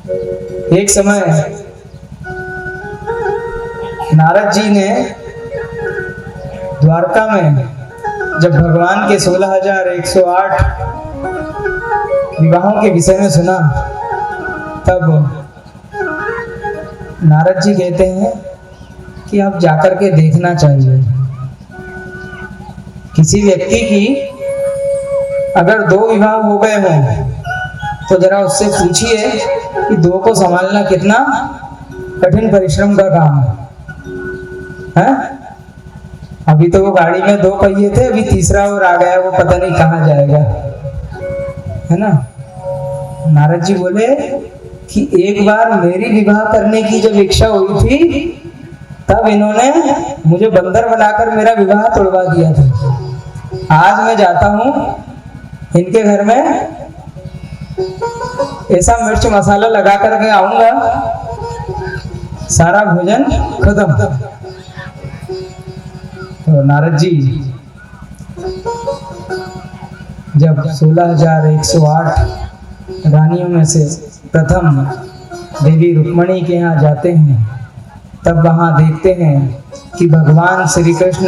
एक समय नारद जी ने द्वारका में जब भगवान के 16,108 विवाहों के विषय में सुना, तब नारद जी कहते हैं कि आप जाकर के देखना चाहिए। किसी व्यक्ति की अगर 2 विवाह हो गए हों तो जरा उससे पूछिए कि 2 को संभालना कितना कठिन परिश्रम का काम है। अभी तो वो गाड़ी में 2 पहिए थे, अभी तीसरा और आ गया, वो पता नहीं कहाँ जाएगा, है ना। नारद जी बोले कि एक बार मेरी विवाह करने की जब इच्छा हुई थी, तब इन्होंने मुझे बंदर बनाकर मेरा विवाह तोड़वा दिया था। आज मैं जाता हूँ इनके घर में, ऐसा मिर्च मसाला लगा करके आऊंगा, सारा भोजन खत्म। तो नारद जी जब 16,108 रानियों में से प्रथम देवी रुक्मणी के यहाँ जाते हैं, तब वहां देखते हैं कि भगवान श्री कृष्ण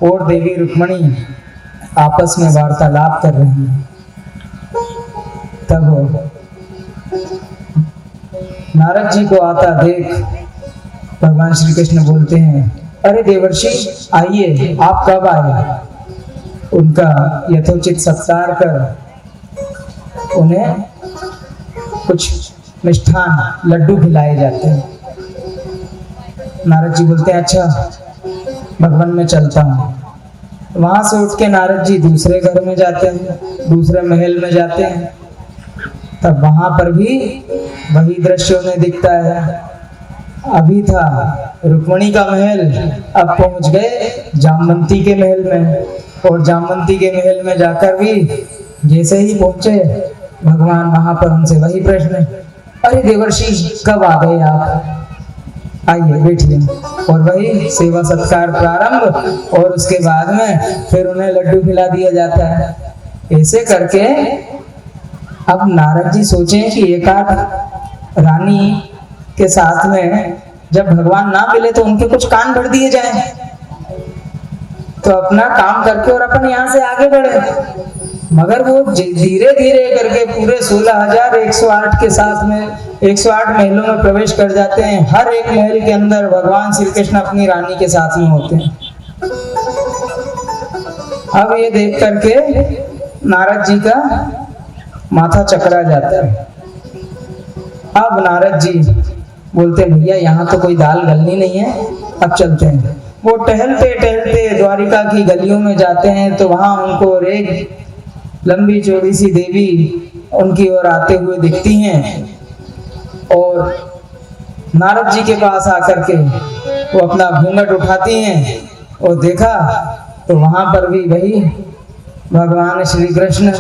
और देवी रुक्मणी आपस में वार्तालाप कर रही हैं। तब नारद जी को आता देख भगवान श्री कृष्ण बोलते हैं, अरे देवर्षि आइए, आप कब आए। उनका यथोचित सत्कार कर उन्हें कुछ मिष्ठान लड्डू खिलाए जाते हैं। नारद जी बोलते हैं, अच्छा भगवान मैं चलता हूँ। वहां से उठ के नारद जी दूसरे घर में जाते हैं, दूसरे महल में जाते हैं। तब वहां पर भी वही दृश्य उन्हें दिखता है। अभी था रुक्मणी का महल, अब पहुंच गए जामवंती के महल में, और जामवंती के महल में जाकर भी जैसे ही पहुंचे भगवान, वहां पर उनसे वही प्रश्न, अरे देवर्षि कब आ गए आप, आइए बैठिए। और वही सेवा सत्कार प्रारंभ, और उसके बाद में फिर उन्हें लड्डू खिला दिया जाता है। ऐसे करके अब नारद जी सोचें कि एक आध रानी के साथ में जब भगवान ना मिले तो उनके कुछ कान भर दिए जाएं, तो अपना काम करके और अपन यहाँ से आगे बढ़े। मगर वो धीरे धीरे करके पूरे 16,108 के साथ में 108 महलों में प्रवेश कर जाते हैं। हर एक महल के अंदर भगवान श्री कृष्ण अपनी रानी के साथ में होते हैं। अब ये देख करके नारद जी का माथा चकरा जाता है। अब नारद जी बोलते हैं, भैया यहाँ तो कोई दाल गलनी नहीं है, अब चलते हैं। वो टहलते टहलते द्वारिका की गलियों में जाते हैं, तो वहां उनको एक लंबी चौड़ी सी देवी उनकी ओर आते हुए दिखती हैं, और नारद जी के पास आकर के वो अपना घूंघट उठाती हैं, और देखा तो वहां पर भी वही भगवान श्री कृष्ण।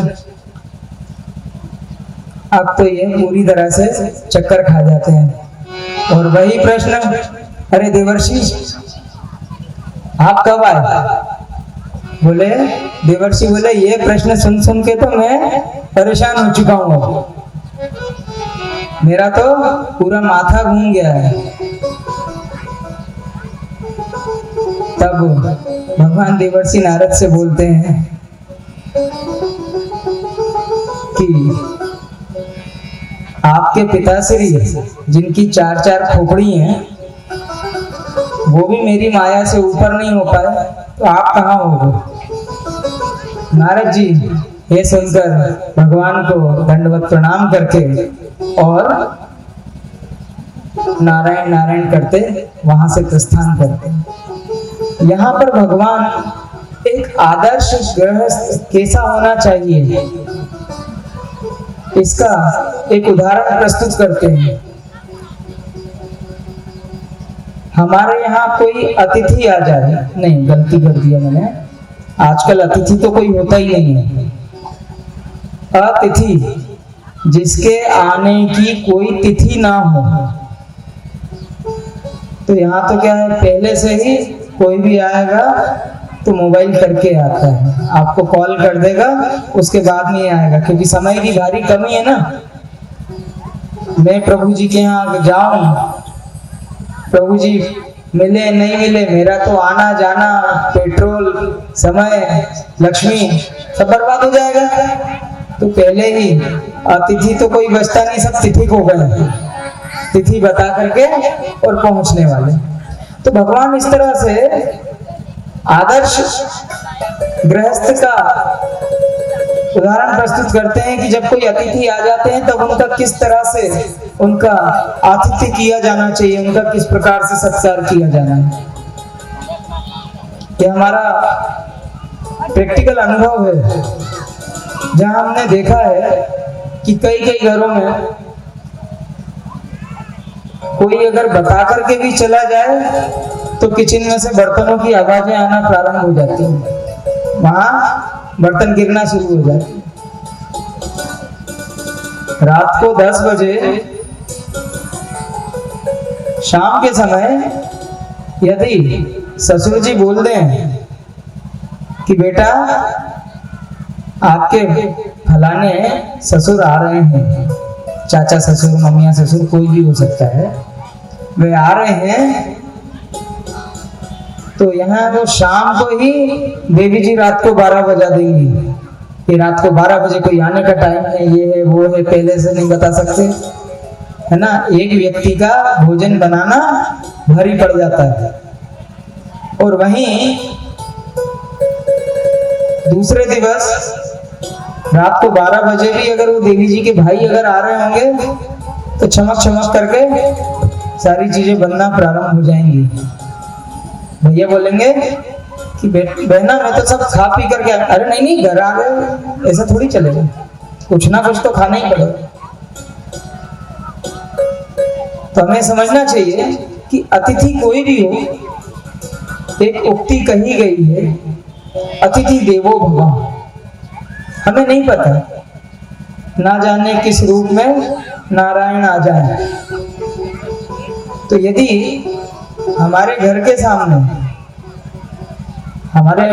अब तो ये पूरी तरह से चक्कर खा जाते हैं, और वही प्रश्न, अरे देवर्षि आप कब आए। बोले देवर्षि बोले, ये प्रश्न सुन सुन के तो मैं परेशान हो चुका हूँ, मेरा तो पूरा माथा घूम गया है। तब भगवान देवर्षि नारद से बोलते हैं कि आपके पिताश्री जिनकी 4-4 खोपड़ी हैं, वो भी मेरी माया से ऊपर नहीं हो पाए, तो आप कहाँ होगे। नारद जी ये सुनकर भगवान को दंडवत प्रणाम करके और नारायण नारायण करते वहां से प्रस्थान करते। यहाँ पर भगवान एक आदर्श गृहस्थ कैसा होना चाहिए, इसका एक उदाहरण प्रस्तुत करते हैं। हमारे यहाँ कोई अतिथि आ जाए, नहीं गलती कर दिया मैंने, आजकल अतिथि तो कोई होता ही नहीं है। अतिथि जिसके आने की कोई तिथि ना हो, तो यहाँ तो क्या है, पहले से ही कोई भी आएगा तो मोबाइल करके आता है, आपको कॉल कर देगा, उसके बाद नहीं आएगा, क्योंकि समय की भारी कमी है ना। मैं प्रभु जी के यहाँ जाऊं, प्रभु जी मिले नहीं मिले, मेरा तो आना जाना, पेट्रोल, समय, लक्ष्मी सब बर्बाद हो जाएगा। तो पहले ही अतिथि तो कोई बचता नहीं, सब तिथि को गए, तिथि बता करके और पहुंचने वाले। तो भगवान इस तरह से आदर्श गृहस्थ का उदाहरण प्रस्तुत करते हैं कि जब कोई अतिथि आ जाते हैं तब उनका किस तरह से उनका आतिथ्य किया जाना चाहिए, उनका किस प्रकार से सत्कार किया जाना है। ये हमारा प्रैक्टिकल अनुभव है, जहां हमने देखा है कि कई घरों में कोई अगर बता करके भी चला जाए तो किचन में से बर्तनों की आवाजें आना प्रारंभ हो जाती हैं, वहां बर्तन गिरना शुरू हो जाते हैं। रात को 10 बजे शाम के समय यदि ससुर जी बोल दें कि बेटा आपके फलाने ससुर आ रहे हैं, चाचा ससुर, मम्मिया ससुर, कोई भी हो सकता है, वे आ रहे हैं, तो यहाँ वो शाम को ही देवी जी रात को 12 बजा देंगी कि रात को 12 बजे कोई आने का टाइम है, ये है वो है, पहले से नहीं बता सकते, है ना। एक व्यक्ति का भोजन बनाना भारी पड़ जाता है। और वहीं दूसरे दिवस रात को 12 बजे भी अगर वो देवी जी के भाई अगर आ रहे होंगे तो चमक करके सारी चीजें बनना प्रारंभ हो जाएंगी। भैया बोलेंगे कि बहना मैं तो सब खा पी करके, अरे नहीं घर आ गए, ऐसा थोड़ी चलेगा, कुछ ना कुछ तो खाना ही पड़ेगा। तो हमें समझना चाहिए कि अतिथि कोई भी हो, एक उक्ति कही गई है, अतिथि देवो भव। हमें नहीं पता, ना जाने किस रूप में नारायण आ जाए। तो यदि हमारे घर के सामने हमारे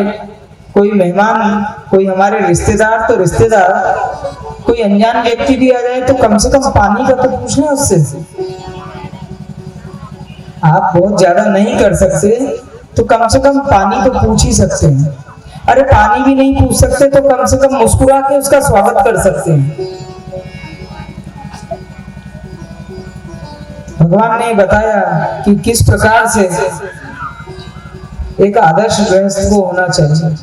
कोई मेहमान, कोई हमारे रिश्तेदार, तो रिश्तेदार, कोई अनजान व्यक्ति भी आ जाए तो कम से कम पानी का तो पूछ लें उससे। आप बहुत ज्यादा नहीं कर सकते तो कम से कम पानी तो पूछ ही सकते हैं। अरे पानी भी नहीं पूछ सकते तो कम से कम मुस्कुरा के उसका स्वागत कर सकते हैं। भगवान ने बताया कि किस प्रकार से एक आदर्श गृहस्थ को होना चाहिए।